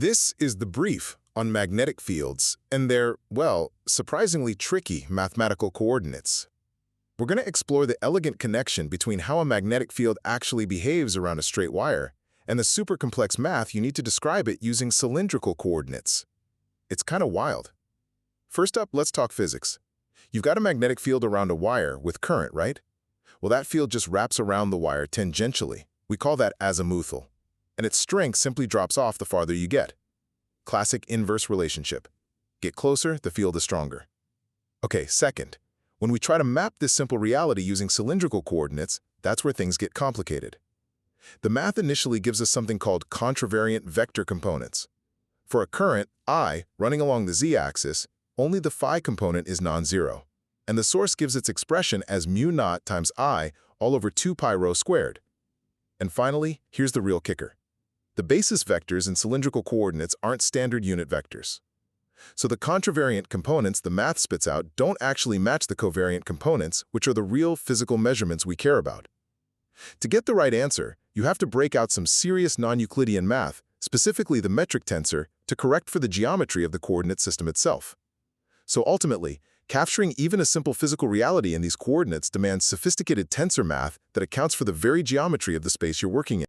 This is the brief on magnetic fields and their, well, surprisingly tricky mathematical coordinates. We're going to explore the elegant connection between how a magnetic field actually behaves around a straight wire and the super complex math you need to describe it using cylindrical coordinates. It's kind of wild. First up, let's talk physics. You've got a magnetic field around a wire with current, right? Well, that field just wraps around the wire tangentially. We call that azimuthal. And its strength simply drops off the farther you get. Classic inverse relationship. Get closer, the field is stronger. Okay, second, when we try to map this simple reality using cylindrical coordinates, that's where things get complicated. The math initially gives us something called contravariant vector components. For a current, I, running along the z-axis, only the phi component is non-zero, and the source gives its expression as mu naught times I all over 2 pi rho squared. And finally, here's the real kicker. The basis vectors in cylindrical coordinates aren't standard unit vectors. So the contravariant components the math spits out don't actually match the covariant components, which are the real physical measurements we care about. To get the right answer, you have to break out some serious non-Euclidean math, specifically the metric tensor, to correct for the geometry of the coordinate system itself. So ultimately, capturing even a simple physical reality in these coordinates demands sophisticated tensor math that accounts for the very geometry of the space you're working in.